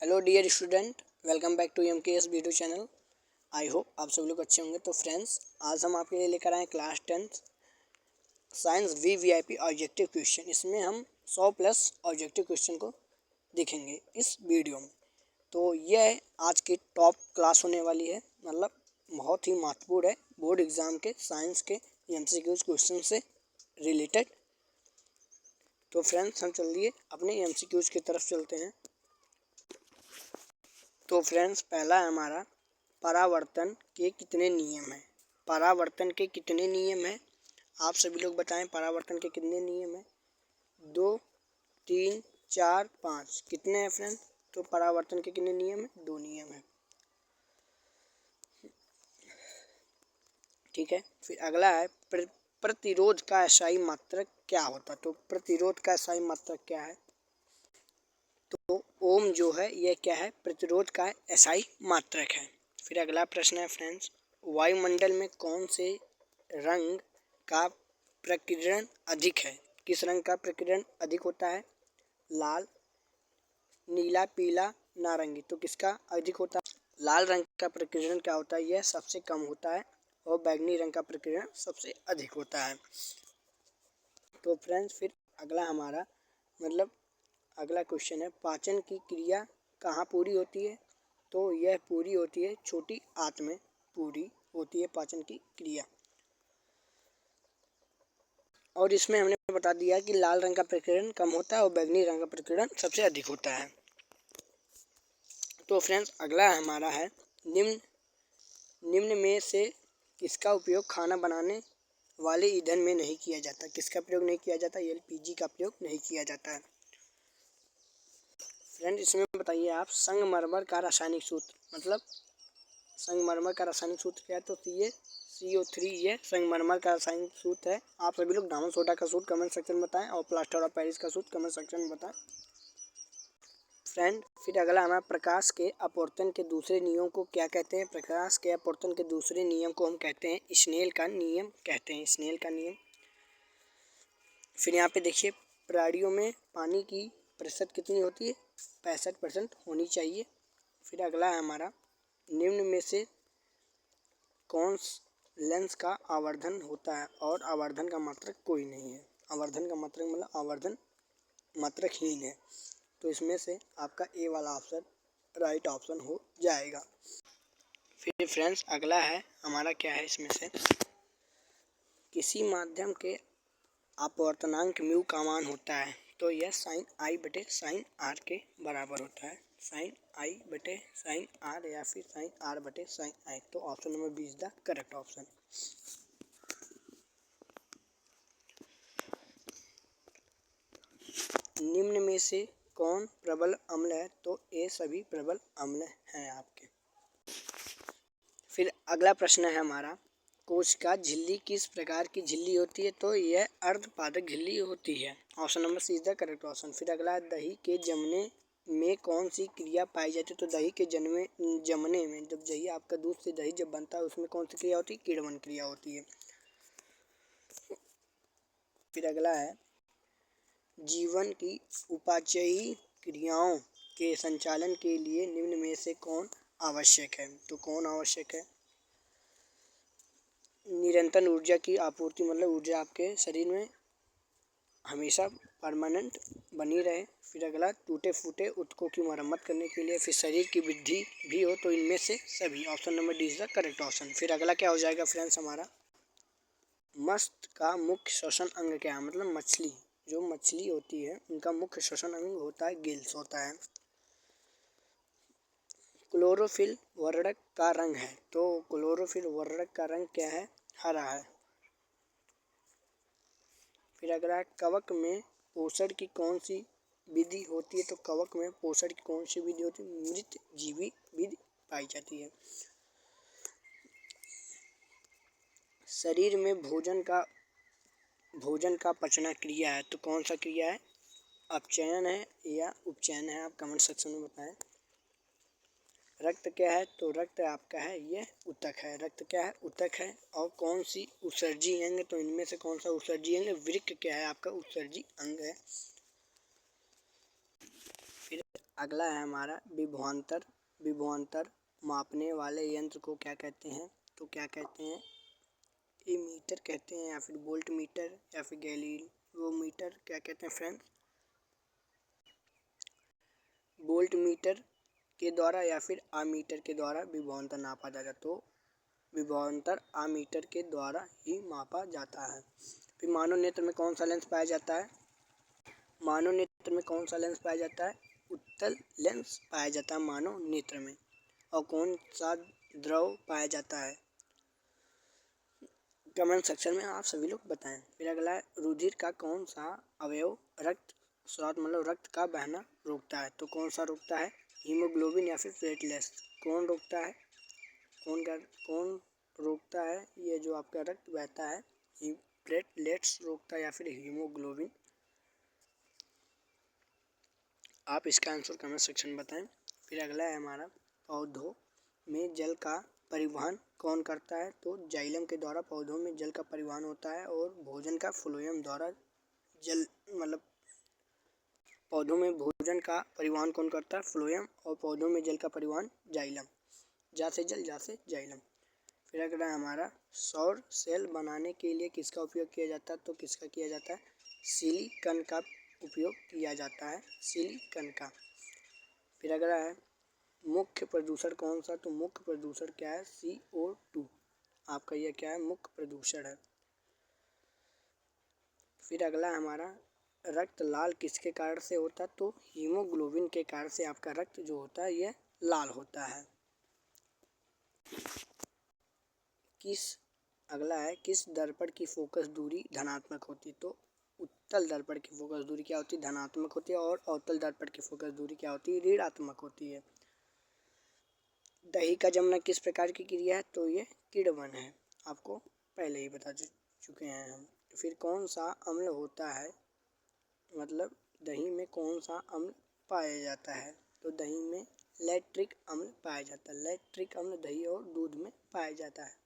Hello dear student, welcome back to MKS video channel. I hope आप सभी लोग अच्छे होंगे। तो फ्रेंड्स, आज हम आपके लिए लेकर आए class 10 science VVIP objective question. इसमें हम 100+ ऑब्जेक्टिव क्वेश्चन को देखेंगे इस वीडियो में। तो यह आज की टॉप क्लास होने वाली है, मतलब बहुत ही महत्वपूर्ण है बोर्ड एग्ज़ाम के साइंस के MCQ क्वेश्चन से रिलेटेड। तो फ्रेंड्स, हम चलिए अपने MCQs की तरफ चलते हैं। तो फ्रेंड्स, पहला है हमारा परावर्तन के कितने नियम हैं। परावर्तन के कितने नियम हैं, आप सभी लोग बताएं। परावर्तन के कितने नियम हैं? 2, 3, 4, 5 कितने हैं फ्रेंड्स? तो परावर्तन के कितने नियम हैं? 2 नियम हैं। ठीक है। फिर अगला है प्रतिरोध का SI मात्रक क्या होता है। तो प्रतिरोध का SI मात्रक क्या है? तो ओम जो है यह क्या है? प्रतिरोध का SI मात्रक है। फिर अगला प्रश्न है फ्रेंड्स, वायुमंडल में कौन से रंग का प्रकीर्णन अधिक है? किस रंग का प्रकीर्णन अधिक होता है? लाल, नीला, पीला, नारंगी। तो किसका अधिक होता है? लाल रंग का प्रकीर्णन क्या होता है? यह सबसे कम होता है और बैंगनी रंग का प्रकीर्णन सबसे अधिक होता है। तो फ्रेंड्स, फिर अगला हमारा अगला क्वेश्चन है, पाचन की क्रिया कहाँ पूरी होती है? तो यह पूरी होती है छोटी आंत में पूरी होती है पाचन की क्रिया। और इसमें हमने बता दिया कि लाल रंग का प्रकीर्णन कम होता है और बैंगनी रंग का प्रकीर्णन सबसे अधिक होता है। तो फ्रेंड्स, अगला हमारा है, निम्न में से किसका उपयोग खाना बनाने वाले ईंधन में नहीं किया जाता? किसका प्रयोग नहीं किया जाता? LPG का प्रयोग नहीं किया जाता है। फ्रेंड, इसमें बताइए आप, संगमरमर का रासायनिक सूत्र, संगमरमर का रासायनिक सूत्र क्या है? तो CO3 ये संगमरमर का रासायनिक सूत्र है। आप सभी लोग डामन सोडा का सूत्र कमेंट सेक्शन में बताएं और प्लास्टर ऑफ पेरिस का सूत्र कमेंट सेक्शन में बताएं। फ्रेंड, फिर अगला हमारा, प्रकाश के अपवर्तन के दूसरे नियम को क्या कहते हैं? प्रकाश के अपवर्तन के दूसरे नियम को हम कहते हैं स्नेल का नियम कहते हैं, स्नेल का नियम। फिर यहाँ पे देखिए, प्राणियों में पानी की प्रतिशत कितनी होती है? 65% होनी चाहिए। फिर अगला है हमारा, निम्न में से कौन लेंस का आवर्धन होता है और आवर्धन का मात्रक कोई नहीं है? आवर्धन का मात्रक आवर्धन मात्रकहीन है। तो इसमें से आपका ए वाला ऑप्शन राइट ऑप्शन हो जाएगा। फिर फ्रेंड्स, अगला है हमारा, क्या है इसमें से, किसी माध्यम के अपवर्तनांक म्यू का मान होता है? तो यह sin I बटे sin R के बराबर होता है। sin I बटे sin R या फिर sin R बटे sin I। तो option number 20 the correct option. निम्न में से कौन प्रबल अम्ल है? तो ये सभी प्रबल अम्ल हैं आपके। फिर अगला प्रश्न है हमारा, कोशिका झिल्ली किस प्रकार की झिल्ली होती है? तो यह अर्धपादक झिल्ली होती है। Option number C is the correct option. फिर अगला है, दही के जमने में कौन सी क्रिया पाई जाती है? तो दही के जमने में, जब दही आपका दूध से दही जब बनता है उसमें कौन सी क्रिया होती है? किण्वन क्रिया होती है। फिर अगला है, जीवन की उपाचयी क्रियाओं के संचालन के लिए निम्न में से कौन आवश्यक है? तो कौन आवश्यक है? निरंतर ऊर्जा की आपूर्ति, ऊर्जा आपके शरीर में हमेशा परमानेंट बनी रहे। फिर अगला, टूटे फूटे ऊतकों की मरम्मत करने के लिए, फिर शरीर की वृद्धि भी हो। तो इनमें से सभी, option number D is the correct option. फिर अगला क्या हो जाएगा फ्रेंड्स हमारा, मत्स्य का मुख्य श्वसन अंग क्या है? मछली, जो मछली होती है उनका मुख्य श्वसन अंग होता है गिल्स होता है। क्लोरोफिल वर्णक का रंग है? तो क्लोरोफिल वर्णक का रंग क्या है? हरा है। फिर अगला, कवक में पोषण की कौन सी विधि होती है? तो कवक में पोषण की कौन सी विधि होती है? मृत जीवी विधि पाई जाती है। शरीर में भोजन का पचना क्रिया है, तो कौन सा क्रिया है? अपचयन है या उपचयन है? आप कमेंट सेक्शन में बताएं। रक्त क्या है? तो रक्त आपका है यह ऊतक है। रक्त क्या है? ऊतक है। और कौन सी उत्सर्जी अंग? तो इनमें से कौन सा उत्सर्जी अंग? वृक्क क्या है आपका? उत्सर्जी अंग है। फिर अगला है हमारा विभवांतर। विभवांतर मापने वाले यंत्र को क्या कहते हैं? तो क्या कहते हैं? एमीटर कहते हैं, या फिर वोल्ट मीटर, या फिर गैलीवोमीटर, क्या कहते हैं फ्रेंड्स? वोल्ट मीटर के द्वारा या फिर आमीटर के द्वारा विभवांतर नापा जाता, तो विभवांतर आमीटर के द्वारा ही मापा जाता है। फिर मानव नेत्र में कौन सा लेंस पाया जाता है? मानव नेत्र में कौन सा लेंस पाया जाता है? उत्तल लेंस पाया जाता है मानव नेत्र में। और कौन सा द्रव पाया जाता है? कमेंट सेक्शन में आप सभी लोग बताएं। फिर अगला है रुधिर का कौन सा अवयव रक्त स्राव मतलब रक्त का बहना रोकता है? तो कौन सा रोकता है? हीमोग्लोबिन या फिर प्लेटलेट्स? कौन रोकता है? कौन रोकता है ये जो आपका रक्त बहता है? प्लेटलेट्स रोकता है या फिर हीमोग्लोबिन? आप इसका आंसर कमेंट सेक्शन में बताएं। फिर अगला है हमारा पौधों में जल का परिवहन कौन करता है? तो जाइलम के द्वारा पौधों में जल का परिवहन होता है। और भोजन का फ्लोएम द्वारा जल मतलब पौधों में भोजन का परिवहन कौन करता है? फ्लोएम। और पौधों में जल का परिवहन जाइलम। जा से जल, जा से जाइलम। फिर अगला है हमारा सौर सेल बनाने के लिए किसका उपयोग किया जाता है? तो किसका किया जाता है? सिलिकॉन का उपयोग किया जाता है, सिलिकॉन का। फिर अगला है मुख्य प्रदूषण कौन सा? तो मुख्य प्रदूषण क्या है? CO2। आपका यह क्या है? मुख्य प्रदूषण है। फिर अगला हमारा रक्त लाल किसके कारण से होता है? तो हीमोग्लोबिन के कारण से आपका रक्त जो होता है यह लाल होता है। अगला है किस दर्पण की फोकस दूरी धनात्मक होती है? तो उत्तल दर्पण की फोकस दूरी क्या होती है? धनात्मक होती है। और अवतल दर्पण की फोकस दूरी क्या होती है? ऋणात्मक होती है। दही का जमना किस प्रकार की क्रिया है? तो ये किण्वन है, आपको पहले ही बता चुके हैं हम। फिर कौन सा अम्ल होता है, मतलब दही में कौन सा अम्ल पाया जाता है? तो दही में लैक्टिक अम्ल पाया जाता है। लैक्टिक अम्ल दही और दूध में पाया जाता है।